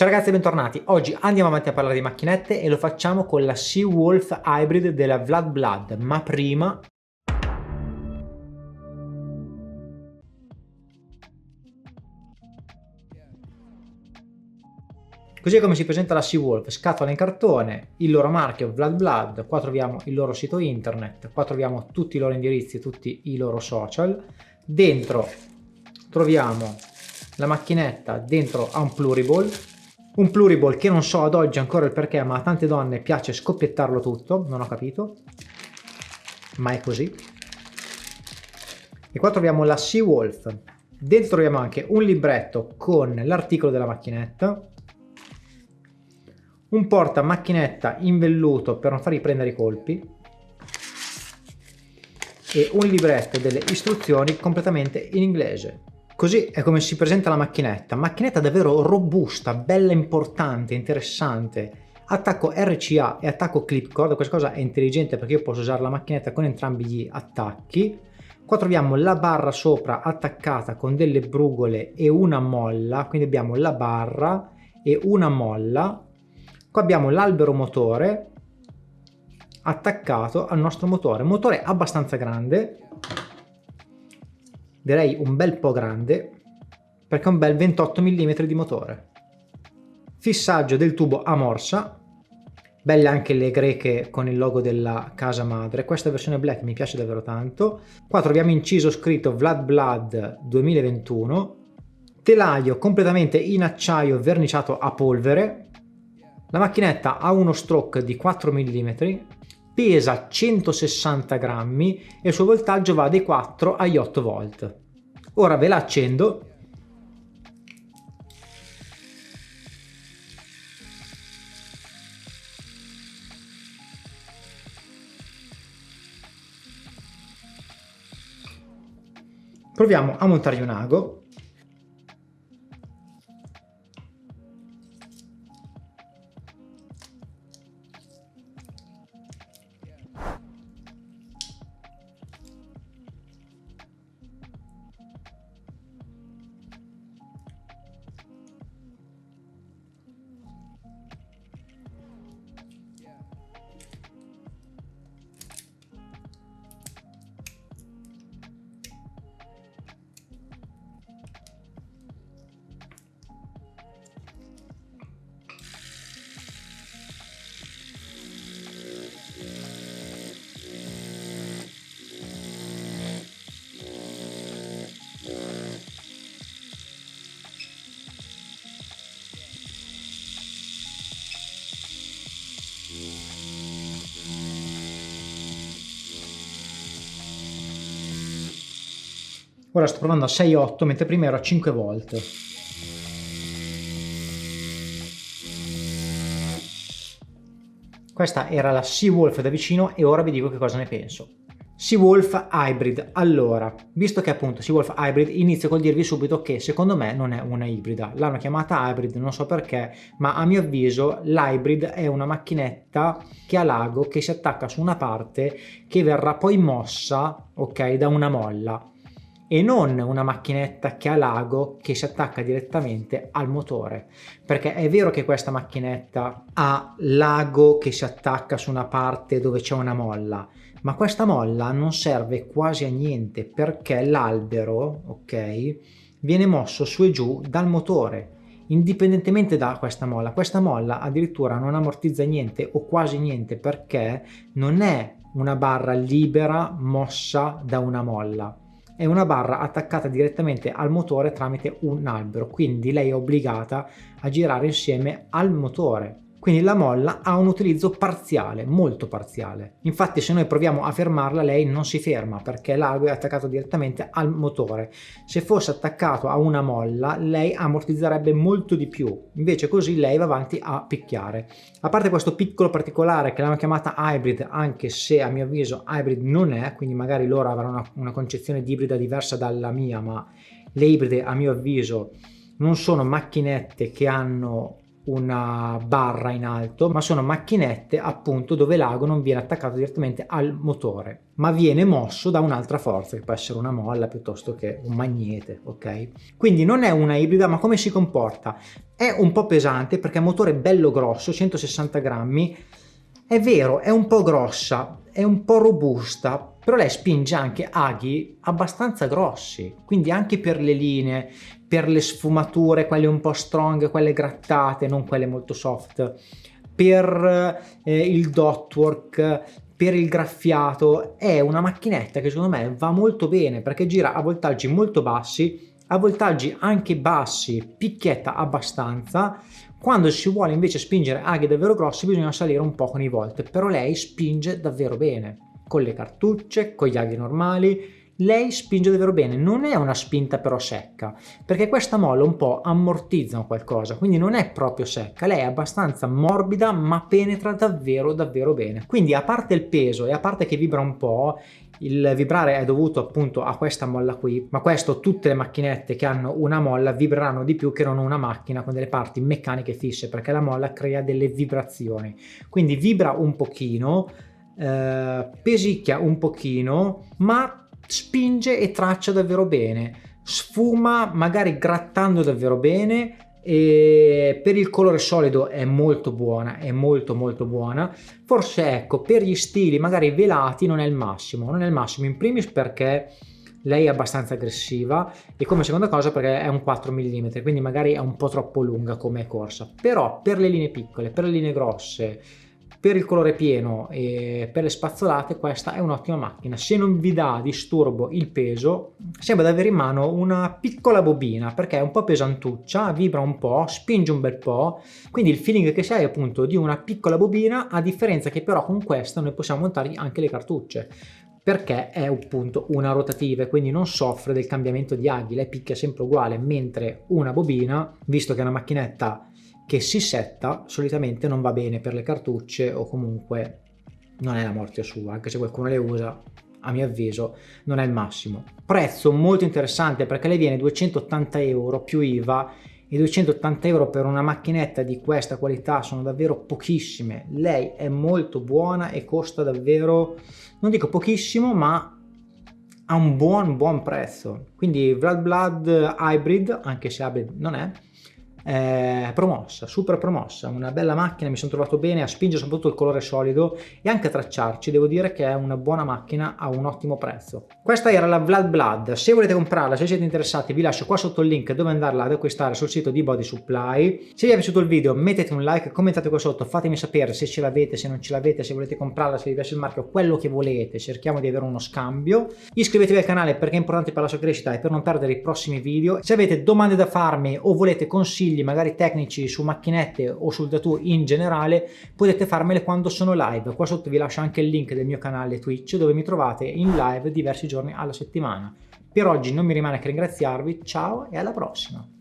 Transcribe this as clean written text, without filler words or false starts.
Ciao ragazzi e bentornati, oggi andiamo avanti a parlare di macchinette e lo facciamo con la Seawolf Hybrid della Vlad Blood, ma prima... Così è come si presenta la Seawolf: scatola in cartone, il loro marchio Vlad Blood, qua troviamo il loro sito internet, qua troviamo tutti i loro indirizzi, tutti i loro social, dentro troviamo la macchinetta, dentro ha un pluriball che non so ad oggi ancora il perché, ma a tante donne piace scoppiettarlo tutto, non ho capito, ma è così. E qua troviamo la Seawolf, dentro troviamo anche un libretto con l'articolo della macchinetta, un porta macchinetta in velluto per non fargli prendere i colpi e un libretto delle istruzioni completamente in inglese. Così è come si presenta la macchinetta davvero robusta, bella, importante, interessante, attacco RCA e attacco clipcord. Questa cosa è intelligente perché io posso usare la macchinetta con entrambi gli attacchi. Qua troviamo la barra sopra attaccata con delle brugole e una molla, quindi abbiamo la barra e una molla. Qua abbiamo l'albero motore attaccato al nostro motore abbastanza grande, direi un bel po' grande perché è un bel 28 mm di motore. Fissaggio del tubo a morsa, belle anche le greche con il logo della casa madre, questa versione black mi piace davvero tanto. Qua troviamo inciso scritto Vlad Blood 2021, telaio completamente in acciaio verniciato a polvere. La macchinetta ha uno stroke di 4 mm, pesa 160 grammi e il suo voltaggio va dai 4 agli 8 volt. Ora ve la accendo. Proviamo a montargli un ago. Ora sto provando a 6,8 mentre prima ero a 5 volt. Questa era la Seawolf da vicino e ora vi dico che cosa ne penso. Seawolf Hybrid. Allora, visto che appunto Seawolf Hybrid, inizio col dirvi subito che secondo me non è una ibrida. L'hanno chiamata hybrid, non so perché, ma a mio avviso l'hybrid è una macchinetta che ha l'ago che si attacca su una parte che verrà poi mossa, ok, da una molla, e non una macchinetta che ha l'ago che si attacca direttamente al motore, perché è vero che questa macchinetta ha l'ago che si attacca su una parte dove c'è una molla, ma questa molla non serve quasi a niente perché l'albero, ok, viene mosso su e giù dal motore indipendentemente da questa molla addirittura non ammortizza niente o quasi niente perché non è una barra libera mossa da una molla, è una barra attaccata direttamente al motore tramite un albero, quindi lei è obbligata a girare insieme al motore. Quindi la molla ha un utilizzo parziale, molto parziale. Infatti se noi proviamo a fermarla lei non si ferma perché l'ago è attaccato direttamente al motore. Se fosse attaccato a una molla lei ammortizzerebbe molto di più, invece così lei va avanti a picchiare. A parte questo piccolo particolare che l'hanno chiamata hybrid, anche se a mio avviso hybrid non è, quindi magari loro avranno una concezione di ibrida diversa dalla mia, ma le ibride a mio avviso non sono macchinette che hanno una barra in alto, ma sono macchinette appunto dove l'ago non viene attaccato direttamente al motore, ma viene mosso da un'altra forza, che può essere una molla piuttosto che un magnete, ok? Quindi non è una ibrida, ma come si comporta? È un po' pesante perché è un motore bello grosso, 160 grammi, è vero, è un po' grossa, è un po' robusta, però lei spinge anche aghi abbastanza grossi, quindi anche per le linee, per le sfumature, quelle un po' strong, quelle grattate, non quelle molto soft, per il dot work, per il graffiato, è una macchinetta che secondo me va molto bene perché gira a voltaggi molto bassi, a voltaggi anche bassi picchietta abbastanza. Quando si vuole invece spingere aghi davvero grossi bisogna salire un po' con i volt, però lei spinge davvero bene, con le cartucce, con gli aghi normali, lei spinge davvero bene, non è una spinta però secca, perché questa molla un po' ammortizza qualcosa, quindi non è proprio secca, lei è abbastanza morbida ma penetra davvero davvero bene. Quindi a parte il peso e a parte che vibra un po', il vibrare è dovuto appunto a questa molla qui, ma questo tutte le macchinette che hanno una molla vibreranno di più che non una macchina con delle parti meccaniche fisse, perché la molla crea delle vibrazioni, quindi vibra un pochino, pesicchia un pochino, ma spinge e traccia davvero bene, sfuma magari grattando davvero bene, e per il colore solido è molto buona, è molto buona. Forse ecco, per gli stili magari velati non è il massimo, in primis perché lei è abbastanza aggressiva e come seconda cosa perché è un 4 mm, quindi magari è un po' troppo lunga come corsa, però per le linee piccole, per le linee grosse, per il colore pieno e per le spazzolate questa è un'ottima macchina. Se non vi dà disturbo il peso, sembra di avere in mano una piccola bobina perché è un po' pesantuccia, vibra un po', spinge un bel po', quindi il feeling che si ha è appunto di una piccola bobina, a differenza che però con questa noi possiamo montargli anche le cartucce, perché è appunto una rotativa e quindi non soffre del cambiamento di aghi, lei picchia sempre uguale, mentre una bobina, visto che è una macchinetta che si setta, solitamente non va bene per le cartucce o comunque non è la morte sua, anche se qualcuno le usa, a mio avviso non è il massimo. Prezzo molto interessante perché lei viene 280 euro più IVA, e 280 euro per una macchinetta di questa qualità sono davvero pochissime. Lei è molto buona e costa davvero, non dico pochissimo, ma ha un buon prezzo. Quindi Vlad Blood Hybrid, anche se Hybrid non è, promossa, super promossa, una bella macchina, mi sono trovato bene a spingere soprattutto il colore solido e anche a tracciarci, devo dire che è una buona macchina a un ottimo prezzo. Questa era la Vlad Blood, se volete comprarla, se siete interessati vi lascio qua sotto il link dove andarla ad acquistare sul sito di Body Supply. Se vi è piaciuto il video mettete un like, commentate qua sotto, fatemi sapere se ce l'avete, se non ce l'avete, se volete comprarla, se vi piace il marchio, quello che volete, cerchiamo di avere uno scambio. Iscrivetevi al canale perché è importante per la sua crescita e per non perdere i prossimi video. Se avete domande da farmi o volete consigli magari tecnici su macchinette o sul tattoo in generale, potete farmele quando sono live. Qua sotto vi lascio anche il link del mio canale Twitch dove mi trovate in live diversi giorni alla settimana. Per oggi non mi rimane che ringraziarvi, ciao e alla prossima!